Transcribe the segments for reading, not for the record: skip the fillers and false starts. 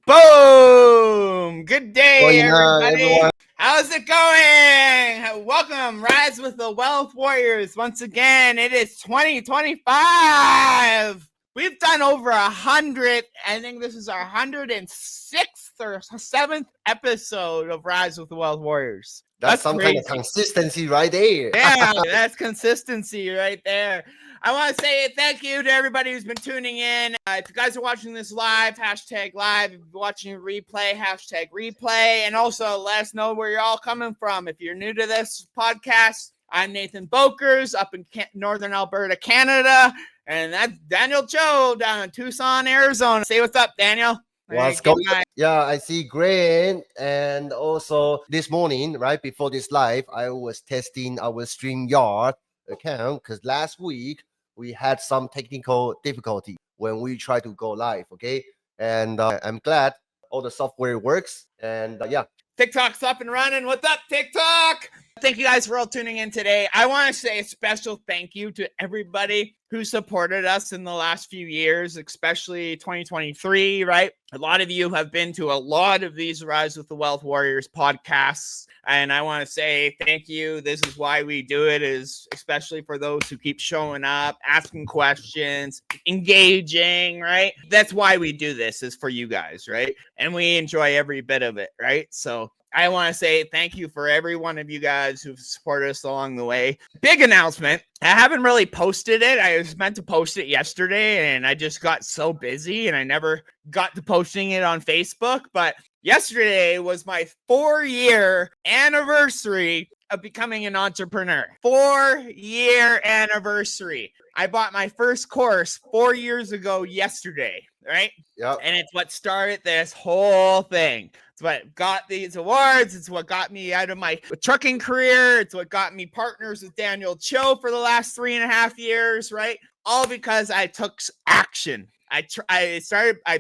Boom! Good day, everybody. Everyone. How's it going? Welcome, Rise with the Wealth Warriors. Once again, it is 2025. We've done over 100. I think this is our 106th or 7th episode of Rise with the Wealth Warriors. That's some crazy. kind of consistency right there. Yeah, that's consistency right there. I want to say thank you to everybody who's been tuning in. If you guys are watching this live, hashtag live. If you're watching a replay, hashtag replay. And also let us know where you're all coming from. If you're new to this podcast, I'm Nathan Brokkers up in Northern Alberta, Canada. And that's Daniel Chou down in Tucson, Arizona. Say what's up, Daniel. What's going on? Yeah, I see Grant. And also this morning, right before this live, I was testing our StreamYard account because last week we had some technical difficulty when we try to go live. Okay. And I'm glad all the software works. And yeah. TikTok's up and running. What's up, TikTok? Thank you guys for all tuning in today. I want to say a special thank you to everybody who supported us in the last few years, especially 2023, right? A lot of you have been to a lot of these Rise with the Wealth Warriors podcasts, and I want to say thank you. This is why we do it, is especially for those who keep showing up, asking questions, engaging, right? That's why we do this, is for you guys, right? And we enjoy every bit of it, right? So I want to say thank you for every one of you guys who've supported us along the way. Big announcement. I haven't really posted it. I was meant to post it yesterday, and I just got so busy, and I never got to posting it on Facebook. But yesterday was my 4-year anniversary of becoming an entrepreneur. 4-year anniversary. I bought my first course 4 years ago yesterday, right? Yep. And it's what started this whole thing. It's what got these awards. It's what got me out of my trucking career. It's what got me partners with Daniel Chou for the last 3.5 years, right? All because I took action. I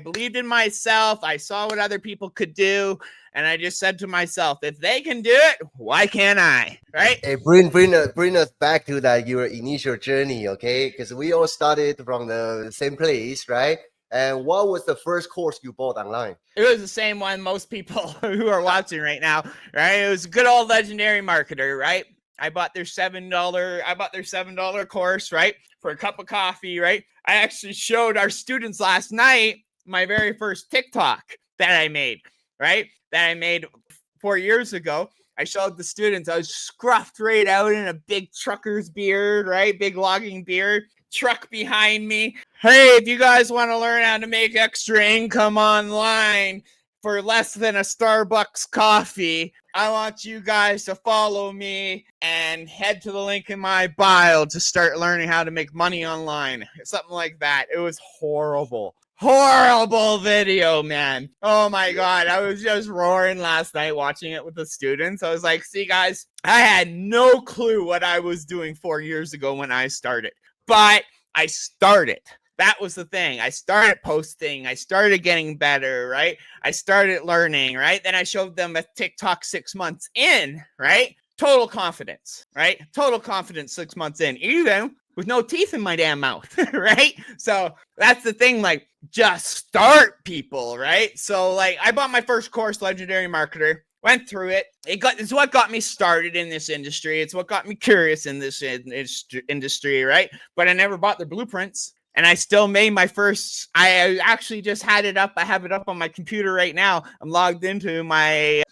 believed in myself. I saw what other people could do. And I just said to myself, if they can do it, why can't I? Right? Hey, bring us back to that your initial journey, okay? Because we all started from the same place, right? And what was the first course you bought online? It was the same one most people who are watching right now, right? It was a good old Legendary Marketer, right? I bought their $7 course, right? For a cup of coffee, right? I actually showed our students last night my very first TikTok that I made, right? That I made 4 years ago. I showed the students. I was scruffed right out in a big trucker's beard, right? Big logging beard. Truck behind me. Hey, if you guys want to learn how to make extra income online for less than a Starbucks coffee, I want you guys to follow me and head to the link in my bio to start learning how to make money online. Something like that. It was horrible. Horrible video, man. Oh my God. I was just roaring last night watching it with the students. I was like, see guys, I had no clue what I was doing 4 years ago when I started. But I started. That was the thing. I started posting. I started getting better, right? I started learning, right? Then I showed them a TikTok 6 months in, right? Total confidence, right? Total confidence 6 months in, even with no teeth in my damn mouth, right? So that's the thing, like, just start, people, right? So, like, I bought my first course, Legendary Marketer. Went through it. It's what got me started in this industry. It's what got me curious in this industry, right? But I never bought the blueprints. And I still made my first. I actually just had it up. I have it up on my computer right now. I'm logged into my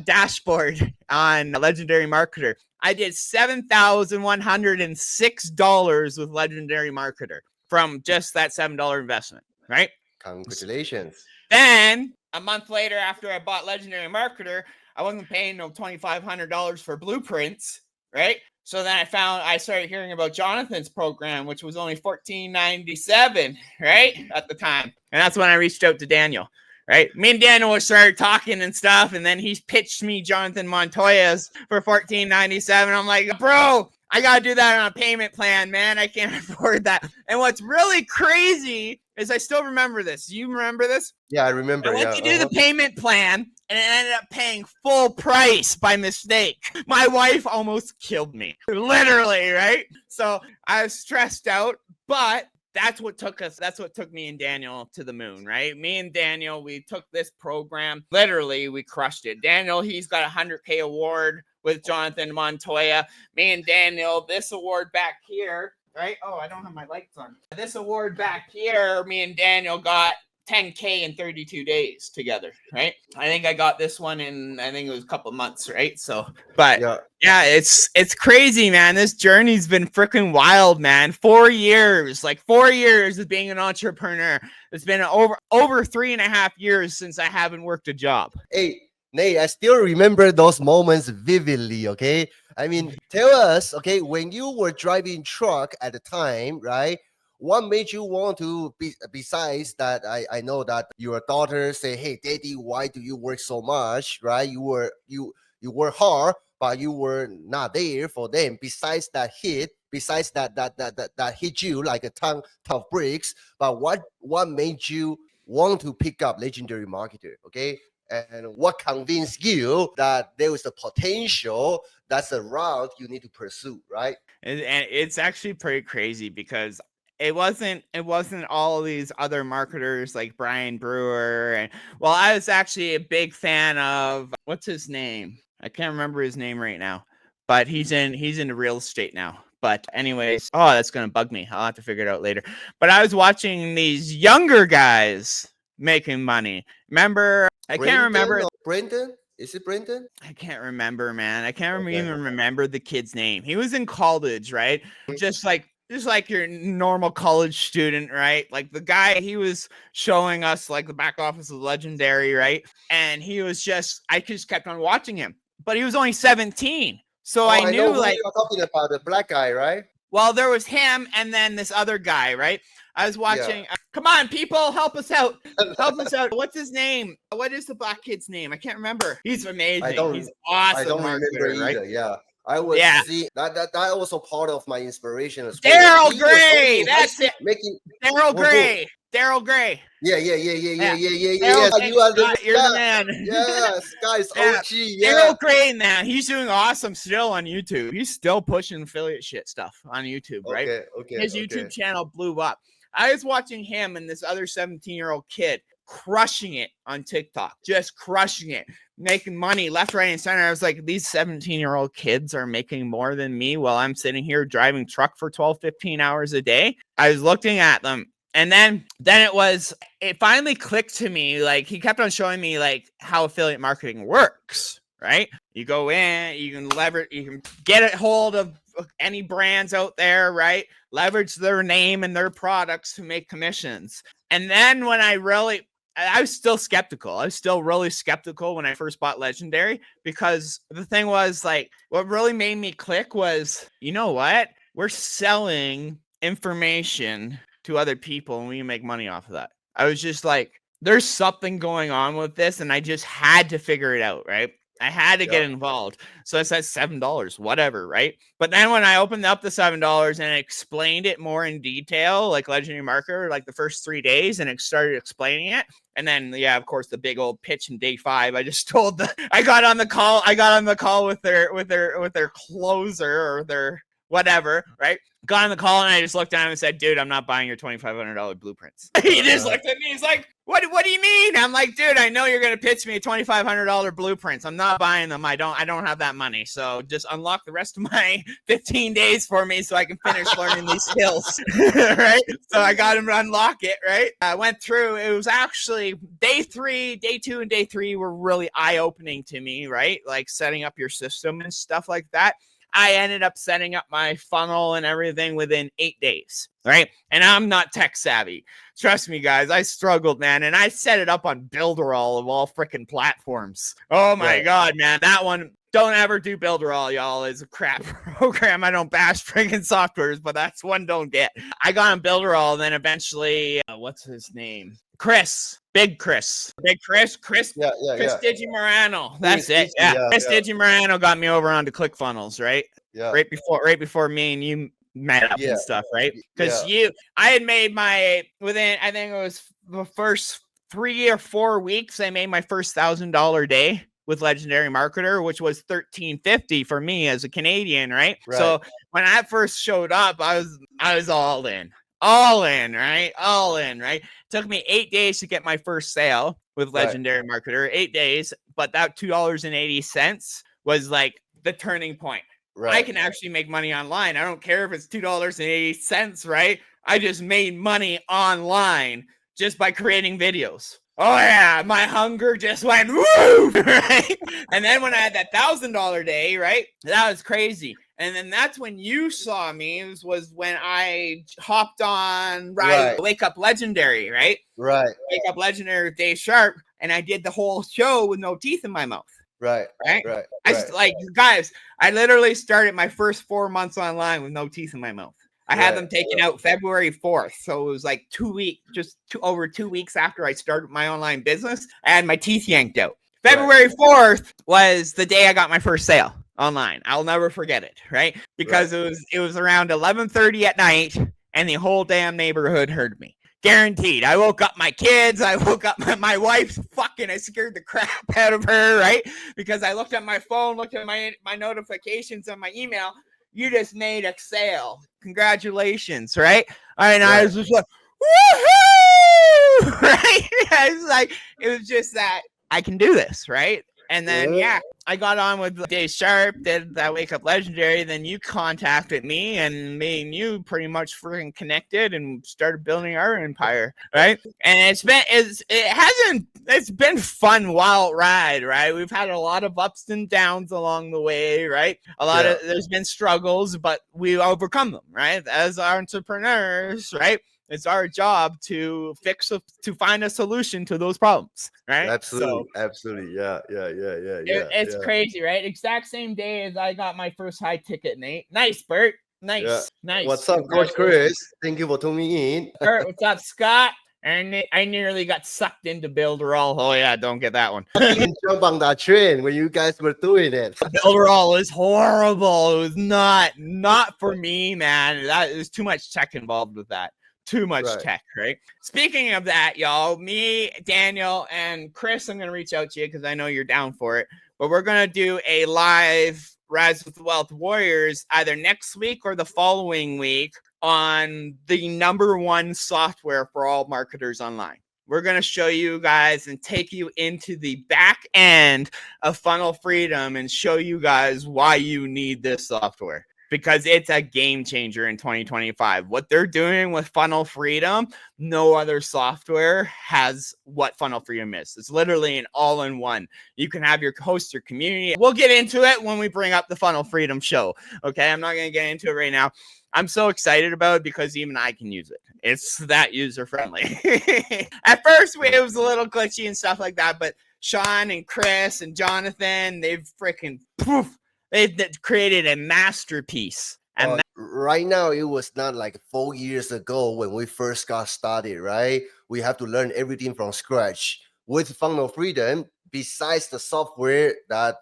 dashboard on Legendary Marketer. I did $7,106 with Legendary Marketer from just that $7 investment, right? Congratulations. Then a month later, after I bought Legendary Marketer, I wasn't paying no $2,500 for blueprints, right? So then I started hearing about Jonathan's program, which was only $14.97, right, at the time. And that's when I reached out to Daniel, right? Me and Daniel started talking and stuff, and then he pitched me Jonathan Montoya's for $14.97. I'm like, bro, I got to do that on a payment plan, man. I can't afford that. And what's really crazy is I still remember this. You remember this? Yeah, I remember. I went to do the payment plan, and it ended up paying full price by mistake. My wife almost killed me, literally, right? So I was stressed out, but That's what took me and Daniel to the moon, right? Me and Daniel, we took this program, literally we crushed it. Daniel, he's got a 100K award with Jonathan Montoya. Me and Daniel, this award back here, right? Oh, I don't have my lights on. This award back here, me and Daniel got 10K in 32 days together, right? I think I got this one in, I think it was a couple months, right? So, but yeah, it's crazy, man. This journey's been freaking wild, man. 4 years, like 4 years of being an entrepreneur. It's been over 3.5 years since I haven't worked a job. Hey, Nate, I still remember those moments vividly, okay? I mean, tell us, okay, when you were driving truck at the time, right? What made you want to be, besides that, I know that your daughter say, hey, daddy, why do you work so much, right? You work hard, but you were not there for them. Besides that hit, besides that hit you like a ton of bricks, but what made you want to pick up Legendary Marketer, okay? And what convinced you that there is a potential, that's a route you need to pursue, right? And it's actually pretty crazy because it wasn't all of these other marketers like Brian Brewer, and well, I was actually a big fan of what's his name? I can't remember his name right now, but he's into real estate now. But anyways, oh, that's gonna bug me. I'll have to figure it out later. But I was watching these younger guys making money. Remember? I can't remember. Brendan? Is it Brendan? I can't remember, man. I can't even remember the kid's name. He was in college, right? Just like your normal college student, right? Like the guy, he was showing us like the back office of Legendary, right? And he was I just kept on watching him, but he was only 17. So I knew, like, you're talking about the black guy, right? Well, there was him and then this other guy, right? I was watching. Come on, people, help us out. Help us out. What's his name? What is the black kid's name? I can't remember. He's amazing. He's awesome. I don't remember either. Right? Yeah. I was see that also part of my inspiration as well. Daryl Gray. That's it. Daryl Gray. Daryl Gray. Yeah. You are you're the man. Yes, guys, OG. Yeah. Daryl Gray, man, he's doing awesome still on YouTube. He's still pushing affiliate shit stuff on YouTube, right? Okay. His YouTube channel blew up. I was watching him and this other 17-year-old kid crushing it on TikTok, just crushing it, making money left, right, and center. I was like, these 17-year-old kids are making more than me while I'm sitting here driving truck for 12, 15 hours a day. I was looking at them. And then it finally clicked to me. Like, he kept on showing me like how affiliate marketing works, right? You go in, you can leverage, you can get a hold of any brands out there, right? Leverage their name and their products to make commissions. And then when I was still skeptical. I was still really skeptical when I first bought Legendary, because the thing was, like, what really made me click was, you know what? We're selling information to other people and we can make money off of that. I was just like, there's something going on with this, and I just had to figure it out, right? I had to get involved. So I said $7, whatever, right? But then when I opened up the $7 and explained it more in detail, like Legendary Marketer, like the first 3 days, and it started explaining it. And then, of course, the big old pitch in day 5. I just told I got on the call with their closer or their whatever, right? Got on the call and I just looked at him and said, dude, I'm not buying your $2,500 blueprints. He just looked at me. He's like, what do you mean? I'm like, dude, I know you're going to pitch me a $2,500 blueprints. I'm not buying them. I don't have that money. So just unlock the rest of my 15 days for me so I can finish learning these skills. Right? So I got him to unlock it. Right? I went through, it was actually day 2 and day 3 were really eye-opening to me, right? Like setting up your system and stuff like that. I ended up setting up my funnel and everything within 8 days, right? And I'm not tech savvy. Trust me, guys, I struggled, man. And I set it up on Builderall of all freaking platforms. Oh my God, man. That one, don't ever do Builderall, y'all. It's a crap program. I don't bash freaking softwares, but that's one don't get. I got on Builderall, and then eventually, what's his name? Big Chris DigiMorano. That's it. Chris DigiMorano got me over onto ClickFunnels, right? Yeah. Right before me and you met up and stuff, right? Because I had made within, I think it was the first 3 or 4 weeks, I made my first $1,000 day with Legendary Marketer, which was $1,350 for me as a Canadian, right? So when I first showed up, I was all in. all in, right? All in, right? It took me 8 days to get my first sale with Legendary Marketer, 8 days, but that $2.80 was like the turning point. I can actually make money online. I don't care if it's $2.80, right? I just made money online just by creating videos. Oh yeah, my hunger just went woo, right? And then when I had that $1,000 day, right? That was crazy. And then that's when you saw me, was when I hopped on Wake Up Legendary, right? Wake Up Legendary with Dave Sharp, and I did the whole show with no teeth in my mouth. Right. Guys, I literally started my first 4 months online with no teeth in my mouth. I had them taken out February 4th. So it was like over 2 weeks after I started my online business. I had my teeth yanked out. February 4th was the day I got my first sale online. I'll never forget it, right? Because it was around 11:30 at night, and the whole damn neighborhood heard me. Guaranteed. I woke up my kids. I woke up my wife. Fucking, I scared the crap out of her, right? Because I looked at my phone, looked at my notifications on my email. You just made a sale. Congratulations, right? And I was just like, woohoo! Right? It was just that I can do this, right? And then, I got on with Dave Sharp, did that Wake Up Legendary. Then you contacted me, and me and you pretty much freaking connected and started building our empire, right? And it's been fun wild ride, right? We've had a lot of ups and downs along the way, right? There's been struggles, but we overcome them, right? As entrepreneurs, right? It's our job to find a solution to those problems, right? Absolutely. Yeah. It's crazy, right? Exact same day as I got my first high ticket, Nate. Nice, Bert. Nice. What's up, Coach Chris? Thank you for tuning in. Bert, what's up, Scott? And I nearly got sucked into Builderall. Oh yeah, don't get that one. I didn't jump on that train when you guys were doing it. Builderall is horrible. It was not for me, man. There's too much tech involved with that. Too much tech, right? Speaking of that, y'all, me, Daniel, and Chris, I'm going to reach out to you because I know you're down for it. But we're going to do a live Rise with Wealth Warriors either next week or the following week on the #1 software for all marketers online. We're going to show you guys and take you into the back end of Funnel Freedom and show you guys why you need this software. Because it's a game changer in 2025. What they're doing with Funnel Freedom, no other software has what Funnel Freedom is. It's literally an all-in-one. You can have your community. We'll get into it when we bring up the Funnel Freedom show. Okay, I'm not going to get into it right now. I'm so excited about it because even I can use it. It's that user-friendly. At first, it was a little glitchy and stuff like that, but Sean and Chris and Jonathan, they've freaking poof. They've created a masterpiece. Right now, it was not like 4 years ago when we first got started, right? We have to learn everything from scratch. With Funnel Freedom, besides the software that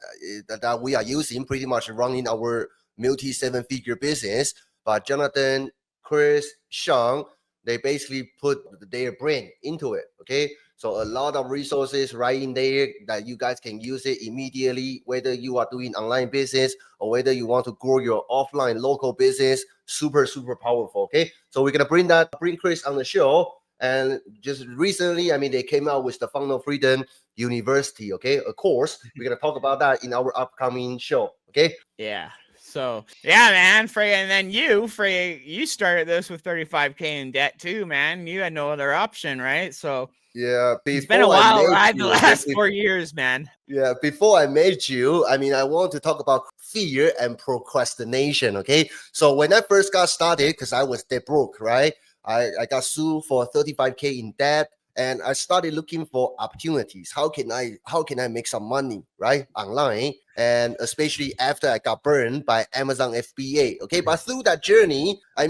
we are using, pretty much running our multi-7-figure business, but Jonathan, Chris, Sean, they basically put their brain into it, okay? So a lot of resources right in there that you guys can use it immediately, whether you are doing online business or whether you want to grow your offline local business. Super, super powerful, okay? So we're going to bring Chris on the show. And just recently, they came out with the Funnel Freedom University, okay? Of course, we're going to talk about that in our upcoming show, okay? Yeah. So yeah, man, and then you started this with 35K in debt too, man. You had no other option, right? So yeah, it's been a wild ride the last 4 years, man. Yeah, before I met you, I want to talk about fear and procrastination, okay? So when I first got started, because I was dead broke, right? I got sued for 35K in debt. And I started looking for opportunities. How can I make some money, right, online? And especially after I got burned by Amazon FBA, okay? But through that journey, I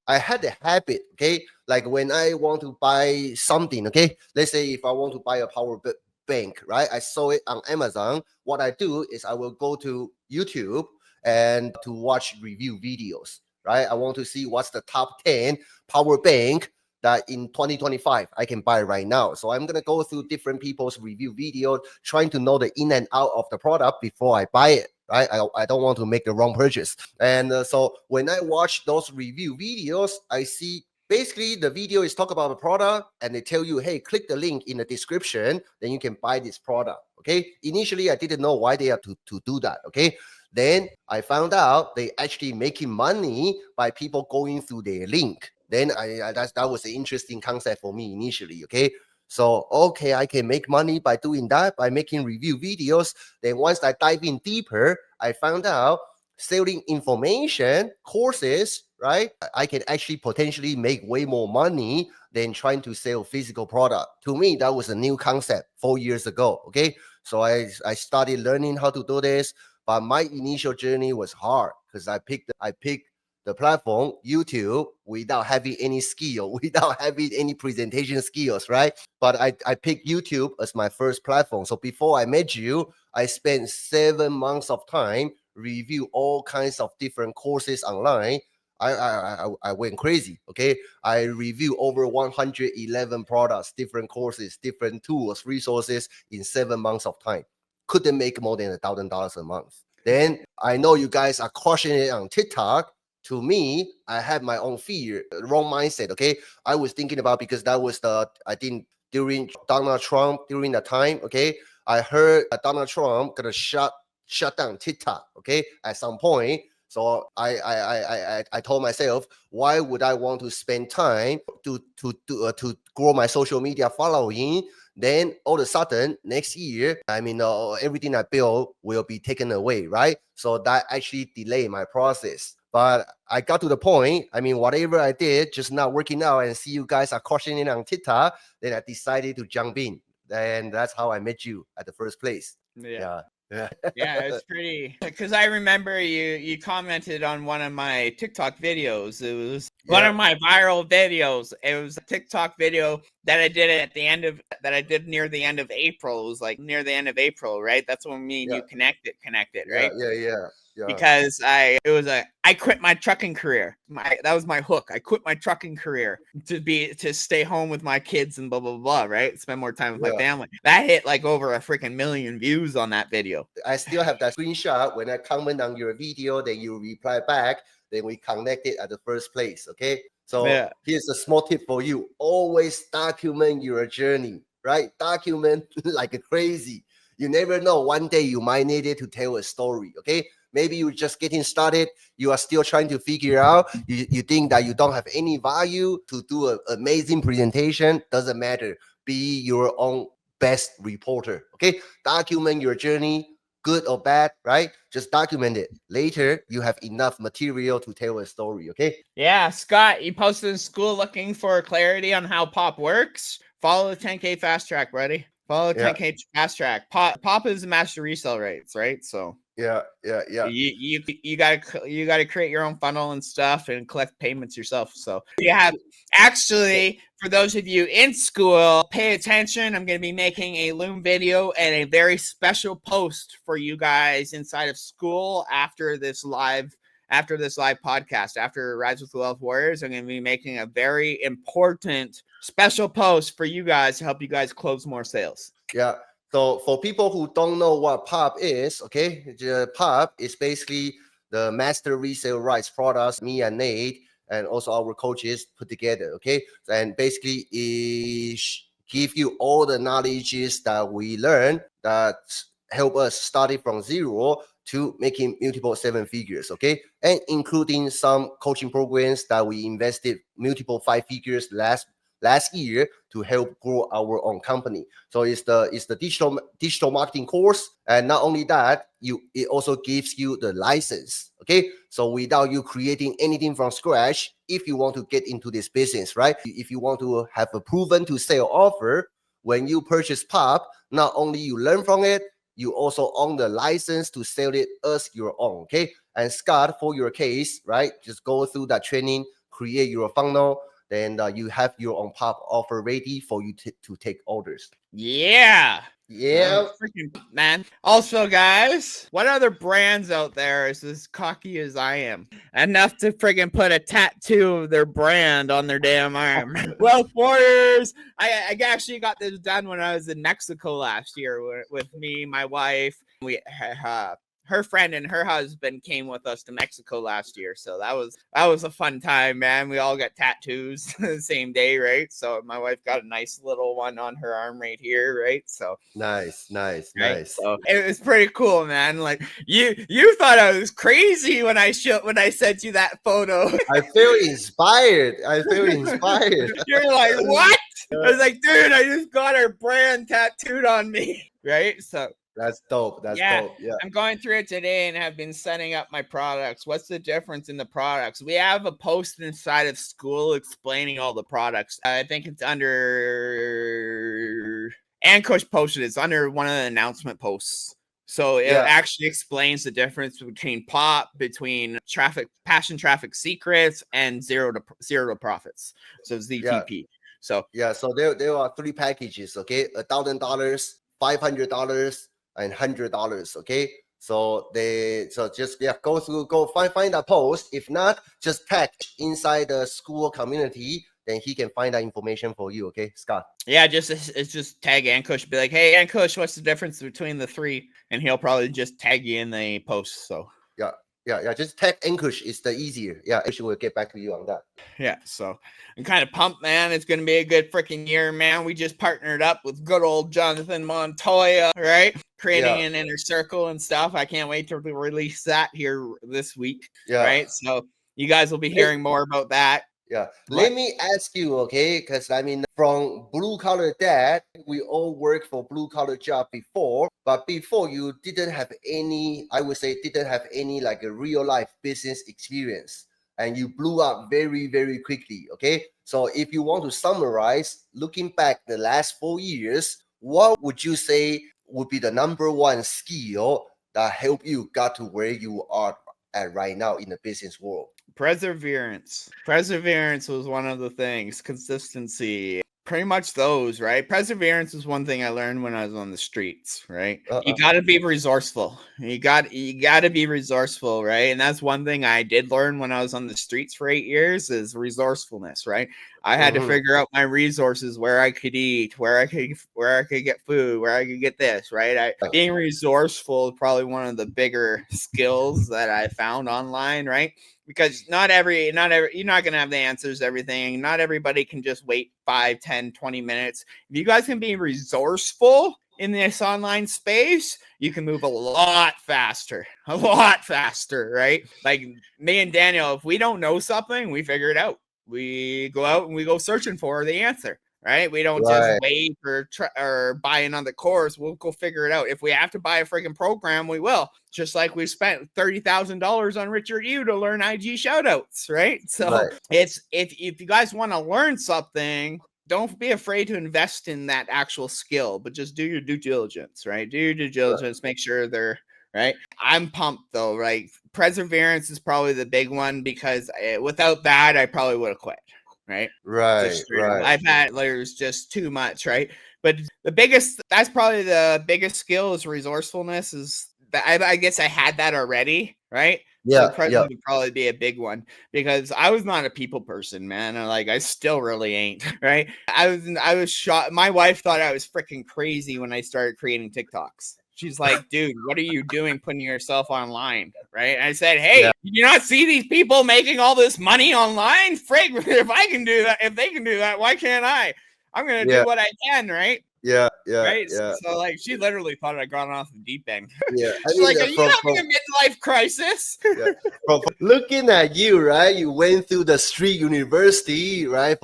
had a habit, okay? Like when I want to buy something, okay? Let's say if I want to buy a power bank, right? I saw it on Amazon. What I do is I will go to YouTube and to watch review videos, right? I want to see what's the top 10 power bank that in 2025 I can buy right now. So I'm gonna go through different people's review videos, trying to know the in and out of the product before I buy it, right? I don't want to make the wrong purchase. And so when I watch those review videos, I see basically the video is talk about the product, and they tell you, hey, click the link in the description, then you can buy this product. Okay. Initially, I didn't know why they have to do that. Okay. Then I found out they actually making money by people going through their link. Then that was an interesting concept for me initially. Okay. So, okay, I can make money by doing that, by making review videos. Then once I dive in deeper, I found out selling information, courses, right? I can actually potentially make way more money than trying to sell physical product. To me, that was a new concept 4 years ago. Okay. So I started learning how to do this, but my initial journey was hard because I picked the platform YouTube without having any skill, without having any presentation skills, right? But I picked YouTube as my first platform. So before I met you, I spent 7 months of time review all kinds of different courses online. I went crazy. Okay, I review over 111 products, different courses, different tools, resources in 7 months of time. Couldn't make more than $1,000 a month. Then I know you guys are crushing it on TikTok. To me, I had my own fear, wrong mindset. Okay, I was thinking about, because that was I think during Donald Trump, during the time. Okay, I heard Donald Trump gonna shut down TikTok. Okay, at some point. So I told myself, why would I want to spend time to grow my social media following? Then all of a sudden next year, I mean, everything I built will be taken away, right? So that actually delayed my process. But I got to the point. I mean, whatever I did, just not working out, and see you guys are crushing it on TikTok. Then I decided to jump in, and that's how I met you at the first place. Yeah. Yeah. Yeah, it's pretty, because I remember you commented on one of my TikTok videos. It was one of my viral videos. It was a TikTok video that I did near the end of April. It was like near the end of April, right? That's when me and you connected, right? Yeah. Because I quit my trucking career. That was my hook. I quit my trucking career to stay home with my kids and blah blah blah, right? Spend more time with my family. That hit like over a freaking million views on that video. I still have that screenshot. When I comment on your video, then you reply back, then we connected at the first place. Okay. So here's a small tip for you. Always document your journey, right? Document like a crazy. You never know. One day you might need it to tell a story. Okay. Maybe you're just getting started. You are still trying to figure out. You think that you don't have any value to do an amazing presentation. Doesn't matter. Be your own best reporter. Okay. Document your journey, good or bad, right? Just document it. Later, you have enough material to tell a story. Okay. Yeah, Scott, you posted in school looking for clarity on how pop works. Follow the 10K fast track, buddy. Follow the 10K fast track. Pop is the master resale rates, right? So yeah. You gotta create your own funnel and stuff and collect payments yourself. So you have actually, for those of you in school, pay attention. I'm gonna be making a Loom video and a very special post for you guys inside of school after this live podcast, after Rise with the Wealth Warriors. I'm going to be making a very important special post for you guys to help you guys close more sales. Yeah. So for people who don't know what POP is, okay, the POP is basically the master resale rights products me and Nate and also our coaches put together, okay? And basically it give you all the knowledges that we learn that help us starting from zero to making multiple seven figures, okay? And including some coaching programs that we invested multiple 5 figures last year to help grow our own company. So it's the digital marketing course, and not only that, it also gives you the license. Okay, so without you creating anything from scratch, if you want to get into this business, right? If you want to have a proven to sell offer, when you purchase POP, not only you learn from it, you also own the license to sell it as your own. Okay, and Scott, for your case, right? Just go through that training, create your funnel. Then you have your own POP offer ready for you to take orders. Yeah. Freaking man. Also, guys, what other brands out there is as cocky as I am enough to freaking put a tattoo of their brand on their damn arm? Wealth Warriors. I actually got this done when I was in Mexico last year with me, my wife. her friend and her husband came with us to Mexico last year, so that was a fun time, man. We all got tattoos the same day, right? So my wife got a nice little one on her arm right here, right? So Nice, nice, right, nice. so it was pretty cool, man. Like you thought I was crazy when I sent you that photo. I feel inspired. I feel inspired. You're like, what? I was like, dude, I just got our brand tattooed on me, right? So That's dope. That's yeah, dope. Yeah. I'm going through it today and have been setting up my products. What's the difference in the products? We have a post inside of school explaining all the products. I think it's under Ankush posted. It's under one of the announcement posts. So it Yeah. actually explains the difference between passion traffic secrets, and zero to profits. So ZTP. So Yeah. So there are 3 packages. Okay, $1,000, $500, and $100. Okay. So just go find that post. If not, just tag inside the school community. Then he can find that information for you. Okay, Scott. yeah, it's just tag Ankush, be like, hey Ankush, what's the difference between the 3? And he'll probably just tag you in the post. So yeah. Just tag Ankush is the easier. Yeah, Ankush will get back to you on that. yeah, so I'm kind of pumped, man. It's gonna be a good freaking year, man. We just partnered up with good old Jonathan Montoya, right? Creating an inner circle and stuff. I can't wait to release that here this week. Yeah. Right. So you guys will be hearing more about that. Yeah. Let me ask you, okay? Because I mean, from blue collar dad, we all work for blue collar job before, but before you didn't have any, I would say, didn't have any like a real life business experience, and you blew up very, very quickly. Okay. So if you want to summarize, looking back the last 4 years, what would you say would be the number one skill that helped you got to where you are at right now in the business world? Perseverance was one of the things. Consistency, pretty much those, right? Perseverance is one thing I learned when I was on the streets, right? You got to be resourceful. You got to be resourceful, right? And that's one thing I did learn when I was on the streets for 8 years is resourcefulness, right? I had to figure out my resources, where I could eat, where I could get food, where I could get this, right? Being resourceful is probably one of the bigger skills that I found online, right? Because not every you're not going to have the answers to everything. Not everybody can just wait 5, 10, 20 minutes. If you guys can be resourceful in this online space, you can move a lot faster, right? Like me and Daniel, if we don't know something, we figure it out. We go out and we go searching for the answer. Right? We don't just wait or buy another course. We'll go figure it out. If we have to buy a freaking program, we will. Just like we spent $30,000 on Richard Yu to learn IG shoutouts, right? So it's if you guys want to learn something, don't be afraid to invest in that actual skill, but just do your due diligence, right? Do your due diligence. Make sure they're right. I'm pumped though, right? Perseverance is probably the big one because without that, I probably would have quit. Right. I've had layers just too much. Right. But that's probably the biggest skill is resourcefulness. Is that I guess I had that already. Right. So presence would probably be a big one because I was not a people person, man. I still really ain't. Right. I was shocked. My wife thought I was freaking crazy when I started creating TikToks. She's like, dude, what are you doing putting yourself online? Right. And I said, hey, you not see these people making all this money online? Frig, if I can do that, if they can do that, why can't I? I'm going to do what I can. Right. Right. So like she literally thought I'd gone off the deep end. She's like, are you having a midlife crisis? From looking at you, right? You went through the street university, right?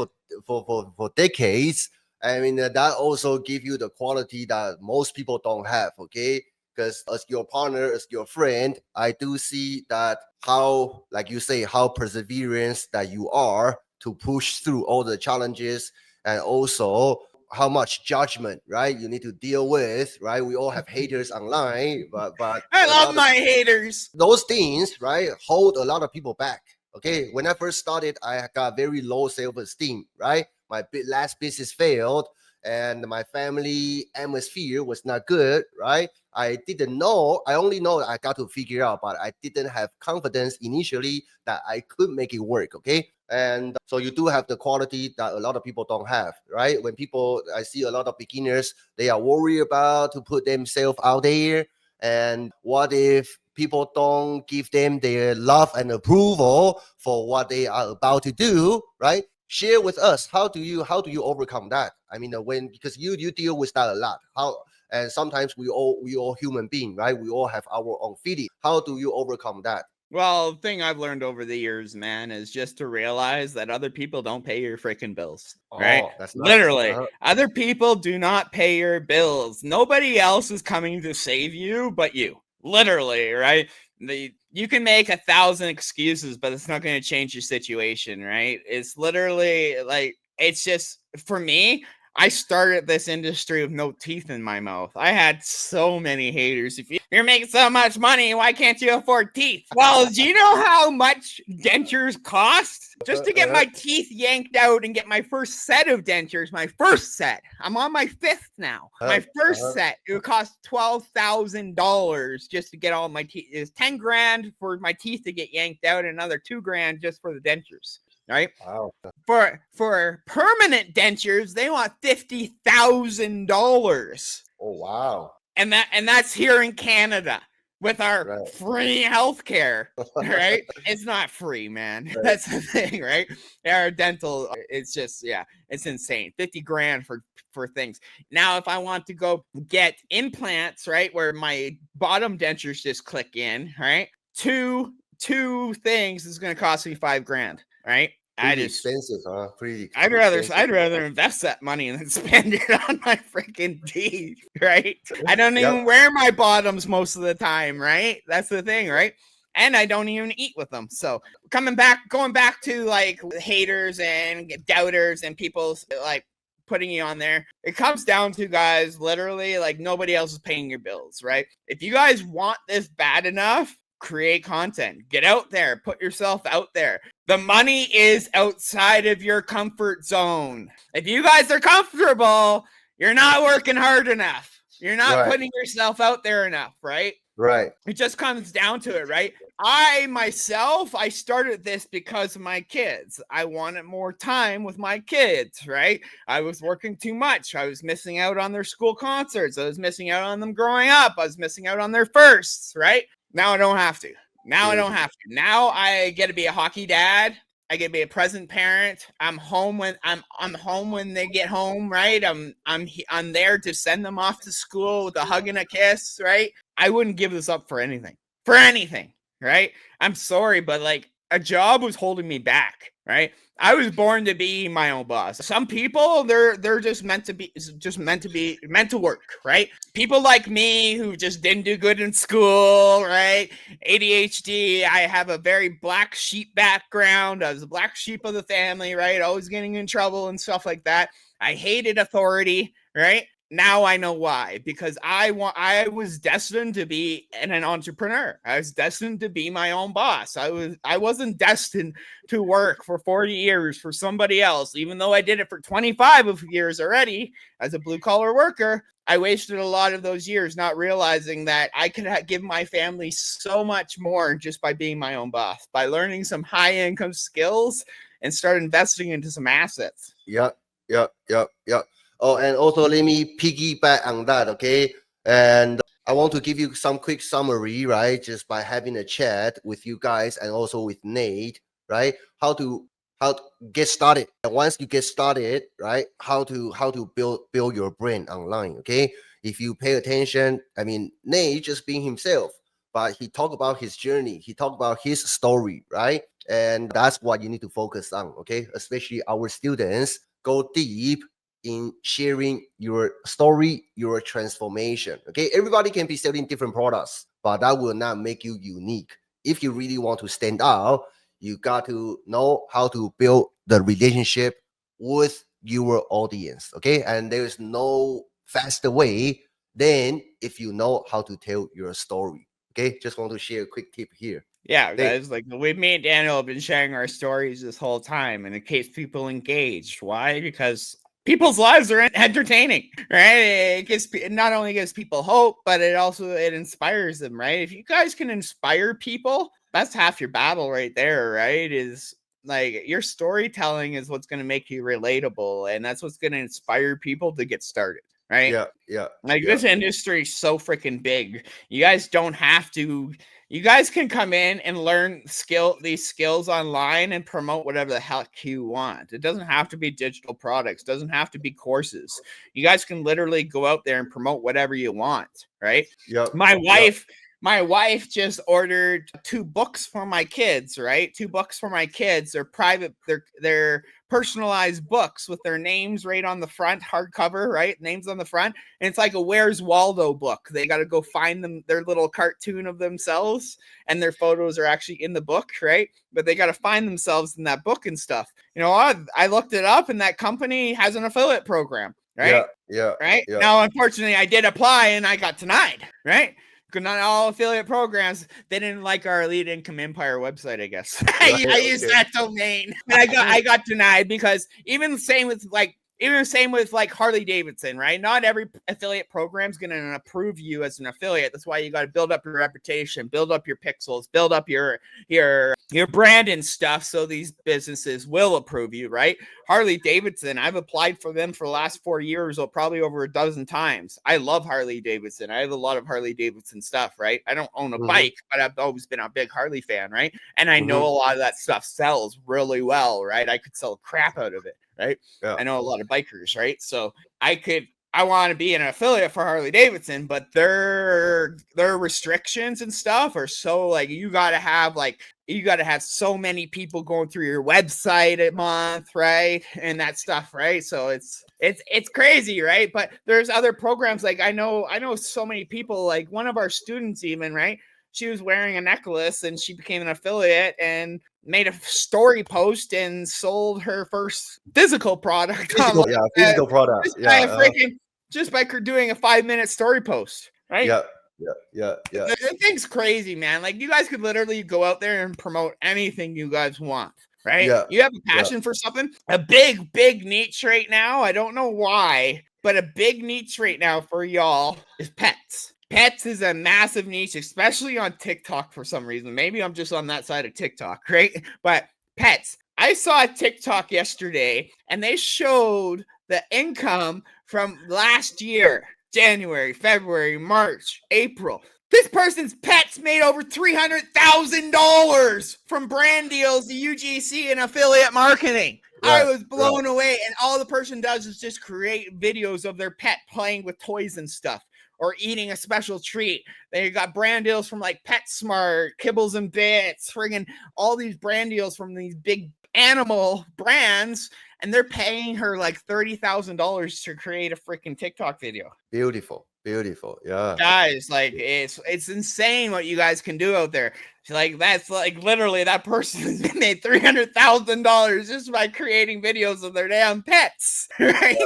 For decades. I mean, that also give you the quality that most people don't have, okay? Because as your partner, as your friend, I do see that how, like you say, how perseverance that you are to push through all the challenges, and also how much judgment, right, you need to deal with, right? We all have haters online, but I love my haters. Those things, right, hold a lot of people back. Okay, when I first started, I got very low self-esteem, right? My last business failed, and my family atmosphere was not good, right? I didn't know. I only know that I got to figure out, but I didn't have confidence initially that I could make it work. Okay, and so you do have the quality that a lot of people don't have, right? When I see a lot of beginners, they are worried about to put themselves out there, and what if people don't give them their love and approval for what they are about to do, right? Share with us, how do you overcome that? I mean, because you deal with that a lot. And sometimes we all human being, right? We all have our own feeling. How do you overcome that? Well, the thing I've learned over the years, man, is just to realize that other people don't pay your freaking bills, right? Oh, that's nice. Literally, other people do not pay your bills. Nobody else is coming to save you but you. Literally, right? You can make 1,000 excuses, but it's not going to change your situation, right? It's literally like, it's just, for me, I started this industry with no teeth in my mouth. I had so many haters. If you're making so much money, why can't you afford teeth? Well, do you know how much dentures cost? Just to get my teeth yanked out and get my first set of dentures, my first set. I'm on my 5th now. My first set, it would cost $12,000 just to get all my teeth. It's 10 grand for my teeth to get yanked out, and another 2 grand just for the dentures. Right? Wow. For permanent dentures, they want $50,000. Oh wow. And that's here in Canada with our free healthcare, right? It's not free, man. Right. That's the thing, right? Our dental, it's just, yeah, it's insane. 50 grand for things. Now, if I want to go get implants, right, where my bottom dentures just click in, right? Two things is going to cost me 5 grand, right? Pretty expensive, huh? I'd rather invest that money than spend it on my freaking teeth, right? I don't even wear my bottoms most of the time, right? That's the thing, right? And I don't even eat with them. So going back to like haters and doubters and people like putting you on there, it comes down to, guys, literally, like, nobody else is paying your bills, right? If you guys want this bad enough, create content, get out there, put yourself out there. The money is outside of your comfort zone. If you guys are comfortable, you're not working hard enough. You're not putting yourself out there enough, right? Right. It just comes down to it, right? I started this because of my kids. I wanted more time with my kids, right? I was working too much. I was missing out on their school concerts. I was missing out on them growing up. I was missing out on their firsts, right? Now I don't have to. Now I get to be a hockey dad. I get to be a present parent. I'm home when they get home, right? I'm there to send them off to school with a hug and a kiss, right? I wouldn't give this up for anything. For anything, right? I'm sorry, but like, a job was holding me back, right? I was born to be my own boss. Some people, they're just meant to work, right? People like me who just didn't do good in school, right? ADHD. I have a very black sheep background. I was the black sheep of the family, right? Always getting in trouble and stuff like that. I hated authority, right? Now I know why, because I was destined to be an entrepreneur. I was destined to be my own boss. I wasn't destined to work for 40 years for somebody else, even though I did it for 25 years already as a blue collar worker. I wasted a lot of those years not realizing that I could give my family so much more just by being my own boss, by learning some high income skills and start investing into some assets. Yep. Oh, and also let me piggyback on that, okay? And I want to give you some quick summary, right? Just by having a chat with you guys and also with Nate, right? How to get started. And once you get started, right? How to build your brand online, okay? If you pay attention, I mean, Nate just being himself, but he talked about his journey. He talked about his story, right? And that's what you need to focus on, okay? Especially our students, go deep in sharing your story, your transformation. Okay, everybody can be selling different products, but that will not make you unique. If you really want to stand out, you got to know how to build the relationship with your audience. Okay, and there's no faster way than if you know how to tell your story. Okay, just want to share a quick tip here. Yeah, guys, like, me and Daniel have been sharing our stories this whole time, and it keeps people engaged. Why? Because people's lives are entertaining, right? It not only gives people hope, but it inspires them, right? If you guys can inspire people, that's half your battle right there, right? Is like, your storytelling is what's going to make you relatable, and that's what's going to inspire people to get started, right? Yeah. Like, this industry is so freaking big. You guys don't have to You guys can come in and learn these skills online and promote whatever the heck you want. It doesn't have to be digital products. It doesn't have to be courses. You guys can literally go out there and promote whatever you want, right? Yep. My wife just ordered 2 books for my kids, right? 2 books for my kids. They're private, they're personalized books with their names right on the front, hardcover, right? Names on the front. And it's like a Where's Waldo book. They got to go find them, their little cartoon of themselves, and their photos are actually in the book, right? But they got to find themselves in that book and stuff. You know, I looked it up, and that company has an affiliate program, right? Right. Now, unfortunately, I did apply and I got denied, right? Because not all affiliate programs, they didn't like our Elite Income Empire website, I guess. I used that domain. And I got denied because even the same with like Harley Davidson, right? Not every affiliate program is going to approve you as an affiliate. That's why you got to build up your reputation, build up your pixels, build up your brand and stuff, so these businesses will approve you, right? Harley Davidson, I've applied for them for the last 4 years, or probably over a dozen times. I love Harley Davidson. I have a lot of Harley Davidson stuff, right? I don't own a bike, but I've always been a big Harley fan, right? And I know a lot of that stuff sells really well, right? I could sell crap out of it, right? Yeah. I know a lot of bikers, right? So I want to be an affiliate for Harley Davidson, but their restrictions and stuff are so like you got to have so many people going through your website a month, right? And that stuff, right? So it's crazy, right? But there's other programs, like I know so many people, like one of our students even, right? She was wearing a necklace and she became an affiliate and made a story post and sold her first physical product. Physical product. Just by doing a 5-minute story post, right? Yeah. The thing's crazy, man. Like you guys could literally go out there and promote anything you guys want, right? Yeah. You have a passion for something. A big niche right now. I don't know why, but a big niche right now for y'all is pets. Pets is a massive niche, especially on TikTok for some reason. Maybe I'm just on that side of TikTok, right? But pets. I saw a TikTok yesterday and they showed the income from last year, January, February, March, April. This person's pets made over $300,000 from brand deals to UGC and affiliate marketing. I was blown away. And all the person does is just create videos of their pet playing with toys and stuff, or eating a special treat. They got brand deals from like PetSmart, Kibbles and Bits, friggin' all these brand deals from these big animal brands, and they're paying her like $30,000 to create a freaking TikTok video. Beautiful. Yeah. Guys, like it's insane what you guys can do out there. Like that's like literally that person made $300,000 just by creating videos of their damn pets, right?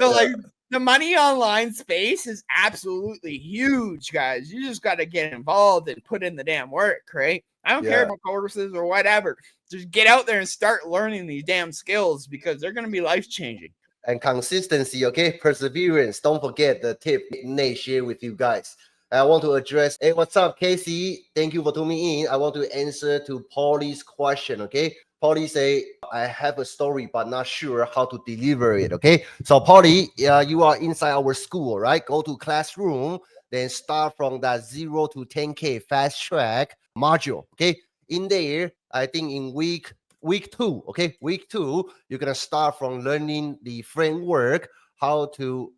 So like the money online space is absolutely huge, guys. You just got to get involved and put in the damn work, right? I don't care about courses or whatever. Just get out there and start learning these damn skills because they're going to be life-changing. And consistency, okay? Perseverance. Don't forget the tip Nate shared with you guys. I want to address, hey, what's up, Casey? Thank you for tuning in. I want to answer to Paulie's question, okay? Paulie say, I have a story, but not sure how to deliver it, okay? So Paulie, you are inside our school, right? Go to classroom, then start from that 0 to 10K fast track module, okay? In there, I think in week 2, okay? Week 2, you're gonna start from learning the framework, how to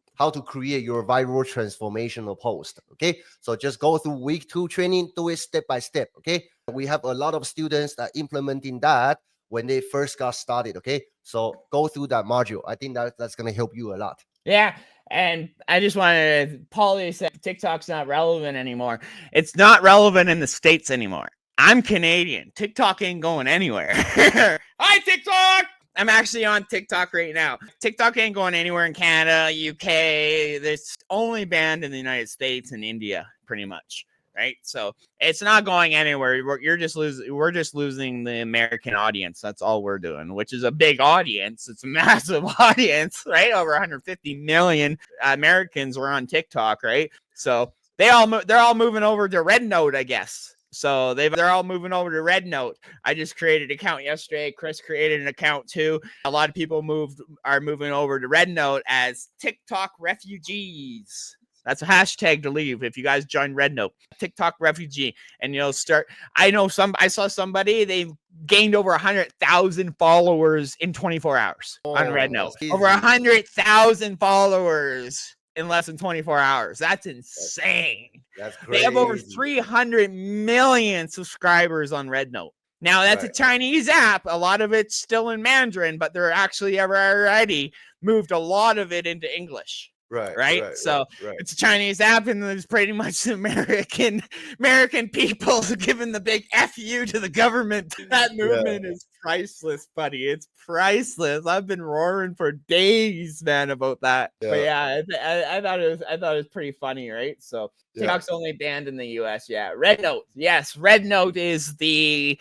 create your viral transformational post, okay? So just go through week 2 training, do it step by step, okay? We have a lot of students that implementing that when they first got started, okay? So go through that module. I think that's gonna help you a lot. Yeah. And I just wanted Paulie said TikTok's not relevant anymore. It's not relevant in the States anymore. I'm Canadian. TikTok ain't going anywhere. Hi, TikTok! I'm actually on TikTok right now. TikTok ain't going anywhere in Canada, UK. It's only banned in the United States and India, pretty much. Right? So it's not going anywhere. We're just losing the American audience. That's all we're doing, which is a big audience. It's a massive audience, right? Over 150 million Americans were on TikTok, right? So they're all moving over to Red Note, I guess. So they're all moving over to Red Note. I just created an account yesterday. Chris created an account too. A lot of people are moving over to Red Note as TikTok refugees. That's a hashtag to leave if you guys join Red Note. TikTok refugee, and you'll start. I saw somebody, they gained over 100,000 followers in 24 hours on Red Note. Over 100,000 followers in less than 24 hours. That's insane. That's They crazy. have over 300 million subscribers on Red Note. Now, that's a Chinese app. A lot of it's still in Mandarin, but they're actually already moved a lot of it into English. Right. So it's a Chinese app, and there's pretty much American people giving the big FU to the government. That movement is priceless, buddy. It's priceless. I've been roaring for days, man, about that. But yeah, I thought it was pretty funny, right? So TikTok's only banned in the US. Yeah. Red Note. Yes, Red Note is the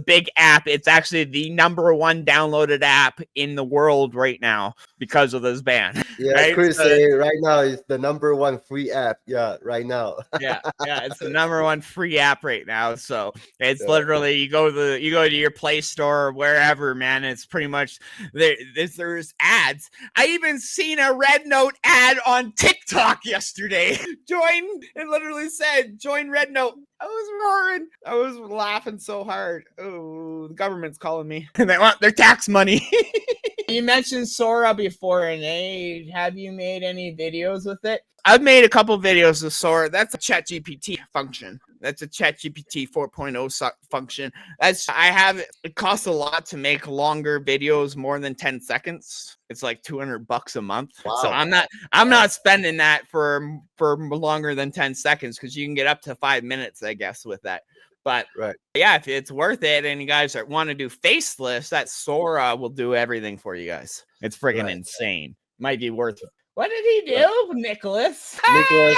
big app. It's actually the #1 downloaded app in the world right now because of this ban. Yeah, right? Chris say right now it's the #1 free app. Yeah, right now. yeah, it's the #1 free app right now. So it's literally you go to your Play Store or wherever, man. It's pretty much there's ads. I even seen a Red Note ad on TikTok yesterday. It literally said join Red Note. I was roaring. I was laughing so hard. Oh, the government's calling me. They want their tax money. You mentioned Sora before, and have you made any videos with it? I've made a couple videos with Sora. That's a ChatGPT function. That's a ChatGPT 4.0 function. It costs a lot to make longer videos, more than 10 seconds. It's like $200 a month. Wow. So I'm not spending that for longer than 10 seconds, because you can get up to 5 minutes, I guess, with that. But yeah, if it's worth it and you guys want to do faceless, that Sora will do everything for you guys. It's freaking insane. Might be worth it. What did he do, Nicholas?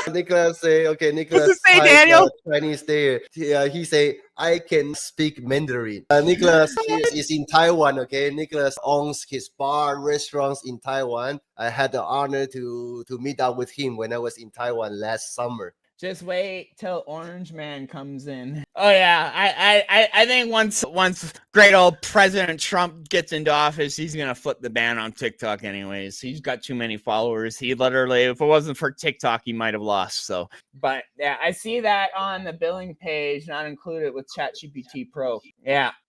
Nicholas say, okay, Nicholas say, Daniel? Chinese there. He say, I can speak Mandarin. Nicholas is in Taiwan, okay? Nicholas owns his bar, restaurants in Taiwan. I had the honor to meet up with him when I was in Taiwan last summer. Just wait till Orange Man comes in. Oh yeah, I think once great old President Trump gets into office, he's gonna flip the ban on TikTok anyways. He's got too many followers. He literally, if it wasn't for TikTok, he might have lost. So, but yeah, I see that on the billing page, not included with ChatGPT Pro.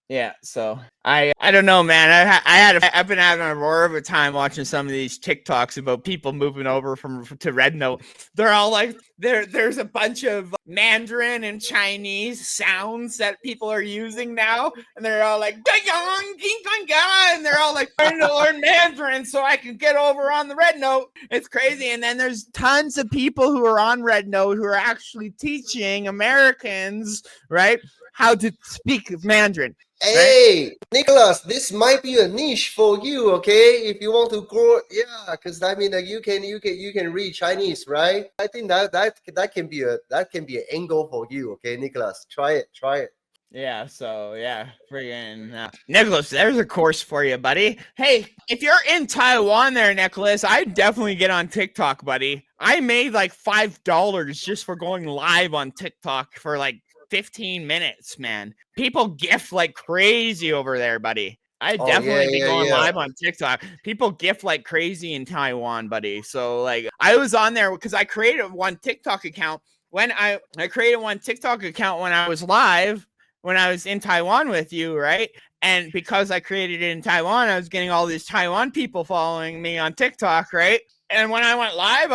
Yeah, so I don't know, man. I've been having a roar of a time watching some of these TikToks about people moving over to Red Note. They're all like, there's a bunch of Mandarin and Chinese sounds that people are using now, and they're all like, and they're all like trying to learn Mandarin so I can get over on the Red Note. It's crazy. And then there's tons of people who are on Red Note who are actually teaching Americans, right, how to speak Mandarin. Hey, right? Nicholas, this might be a niche for you, okay? If you want to grow, because I mean, you can read Chinese, right? I think that can be an angle for you, okay, Nicholas? Try it. Yeah, so yeah, friggin' Nicholas, there's a course for you, buddy. Hey, if you're in Taiwan there, Nicholas, I'd definitely get on TikTok, buddy. I made like $5 just for going live on TikTok for like 15 minutes, man. People gift like crazy over there, buddy. I'd definitely be going live on TikTok. People gift like crazy in Taiwan, buddy. So like I was on there because I created one TikTok account when I created one TikTok account when I was live, when I was in Taiwan with you, right? And because I created it in Taiwan, I was getting all these Taiwan people following me on TikTok, right? And when I went live,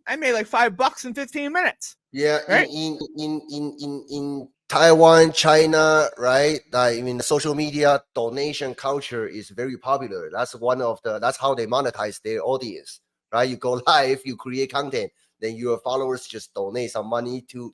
I made like $5 in 15 minutes. Yeah, right? in Taiwan, China, right? I mean, the social media donation culture is very popular. That's how they monetize their audience, right? You go live, you create content, then your followers just donate some money to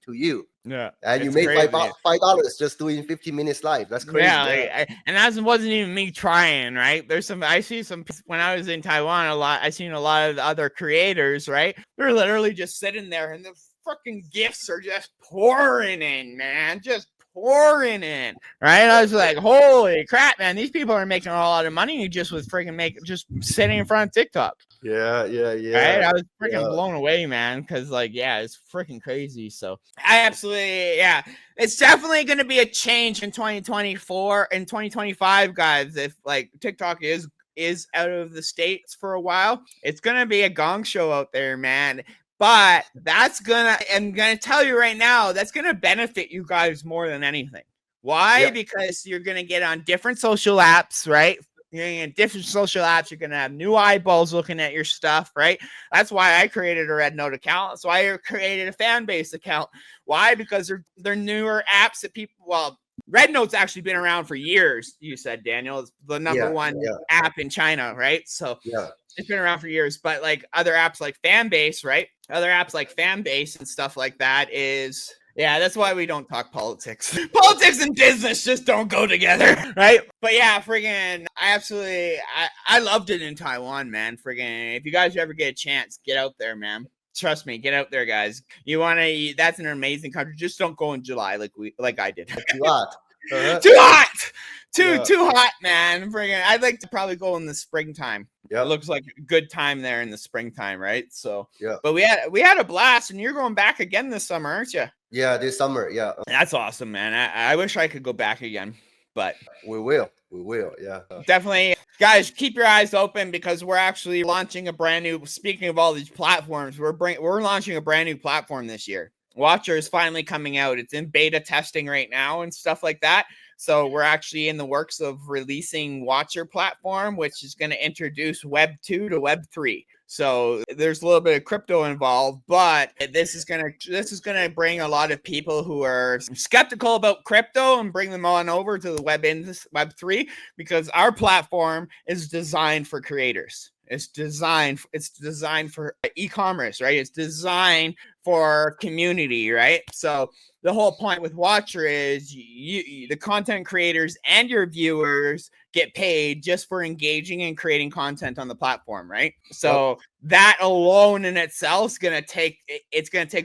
you. Yeah, and you make $5 just doing 15 minutes live. That's crazy. Yeah, and that wasn't even me trying, right? I see some when I was in Taiwan I seen a lot of the other creators, right? They're literally just sitting there, and the freaking gifts are just pouring in, man, just pouring in, right? I was like, holy crap, man, these people are making a lot of money just with freaking just sitting in front of TikTok. Yeah. Right? I was freaking blown away, man, because it's freaking crazy. So I absolutely, it's definitely going to be a change in 2024 and 2025, guys. If like TikTok is out of the States for a while, it's going to be a gong show out there, man. But I'm gonna tell you right now, that's gonna benefit you guys more than anything. Why? Yep. Because you're gonna get on different social apps, right? You're gonna get different social apps. You're gonna have new eyeballs looking at your stuff, right? That's why I created a Red Note account. That's why I created a fan base account. Why? Because they're newer apps that people. Well, Red Note's actually been around for years. You said, Daniel, it's the number one app in China, right? So it's been around for years. But like other apps like Fanbase, right? Other apps like Fanbase and stuff like that is. Yeah, that's why we don't talk politics. Politics and business just don't go together, right? But yeah, friggin', I loved it in Taiwan, man. Friggin', if you guys ever get a chance, get out there, man. Trust me, get out there, guys. That's an amazing country. Just don't go in July like I did. Too hot. Too hot. Too hot, man. Friggin', I'd like to probably go in the springtime. It looks like a good time there in the springtime, right? So but we had a blast, and you're going back again this summer, aren't you? Yeah, this summer. Yeah. That's awesome, man. I wish I could go back again, but we will. Yeah. Definitely. Guys, keep your eyes open because we're actually launching a brand new, speaking of all these platforms, we're launching a brand new platform this year. Watcher is finally coming out. It's in beta testing right now and stuff like that. So we're actually in the works of releasing Watcher platform, which is going to introduce Web 2 to Web 3. So there's a little bit of crypto involved, but this is gonna bring a lot of people who are skeptical about crypto and bring them on over to the Web 3 because our platform is designed for creators. It's designed for e-commerce, right? It's designed for community, right? So the whole point with Watcher is the content creators and your viewers get paid just for engaging and creating content on the platform, right? So that alone in itself is going to take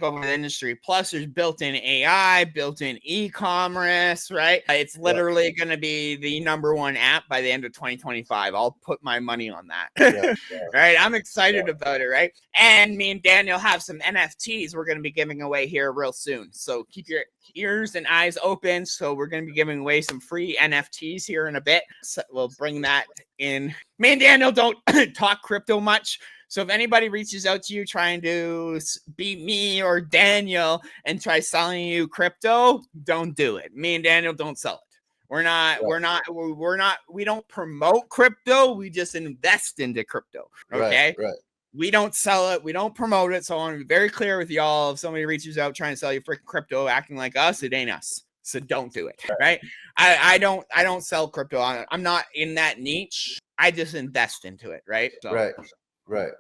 over the industry. Plus there's built-in AI, built-in e-commerce, right? It's literally going to be the number one app by the end of 2025. I'll put my money on that. Right? I'm excited about it, right? And me and Daniel have some NFTs we're going to be giving away here real soon. So keep your ears and eyes open. So we're going to be giving away some free NFTs here in a bit. So we'll bring that in. Me and Daniel don't talk crypto much. So if anybody reaches out to you trying to beat me or Daniel and try selling you crypto, don't do it. Me and Daniel don't sell it. We don't promote crypto. We just invest into crypto. Okay. Right. We don't sell it. We don't promote it. So I want to be very clear with y'all. If somebody reaches out trying to sell you freaking crypto, acting like us, it ain't us. So don't do it. Right. I don't sell crypto. I'm not in that niche. I just invest into it. Right. So, Right.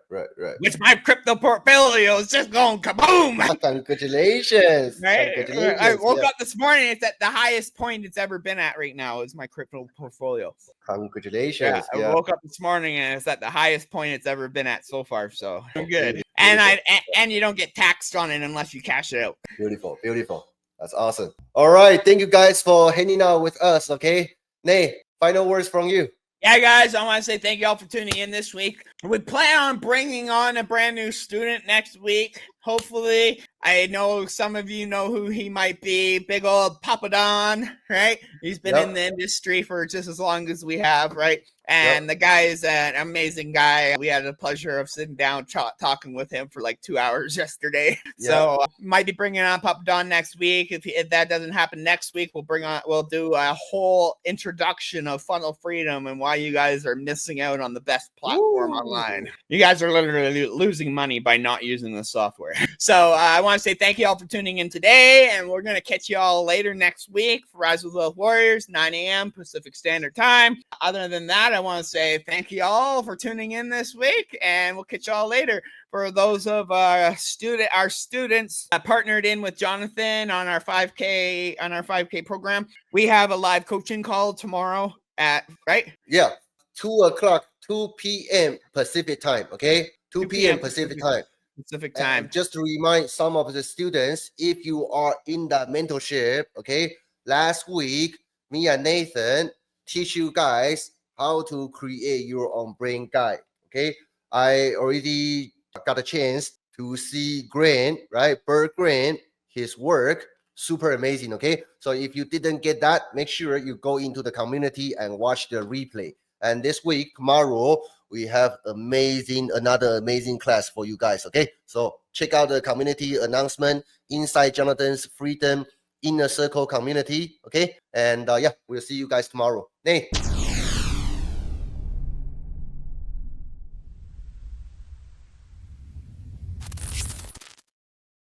Which my crypto portfolio is just going kaboom. Congratulations. Right? I woke up this morning. It's at the highest point it's ever been at right now is my crypto portfolio. Congratulations. I woke up this morning and it's at the highest point it's ever been at so far. So I'm good. And you don't get taxed on it unless you cash it out. Beautiful. That's awesome. All right. Thank you guys for hanging out with us. Okay. Nay, final words from you. Yeah, guys, I want to say thank you all for tuning in this week. We plan on bringing on a brand new student next week. Hopefully, I know some of you know who he might be. Big old Papa Don, right? He's been in the industry for just as long as we have, right? And the guy is an amazing guy. We had the pleasure of sitting down talking with him for like 2 hours yesterday. So might be bringing on Papa Don next week. If that doesn't happen next week, we'll do a whole introduction of Funnel Freedom and why you guys are missing out on the best platform online. You guys are literally losing money by not using the software. So I want to say thank you all for tuning in today, and we're going to catch you all later next week for Rise with Wealth Warriors, 9 a.m. Pacific Standard Time. Other than that, I want to say thank you all for tuning in this week, and we'll catch you all later. For those of our students partnered in with Jonathan on our 5K program, we have a live coaching call tomorrow at 2 p.m. Pacific time. Okay, 2 p.m. Pacific time. And just to remind some of the students, if you are in the mentorship, okay, last week me and Nathan teach you guys how to create your own brain guide. Okay, I already got a chance to see Grant, right? Bert Grant, his work, super amazing. Okay, so if you didn't get that, make sure you go into the community and watch the replay. And this week, tomorrow, we have another amazing class for you guys. Okay, so check out the community announcement inside Jonathan's Freedom Inner Circle community. Okay, and yeah, we'll see you guys tomorrow. Nate.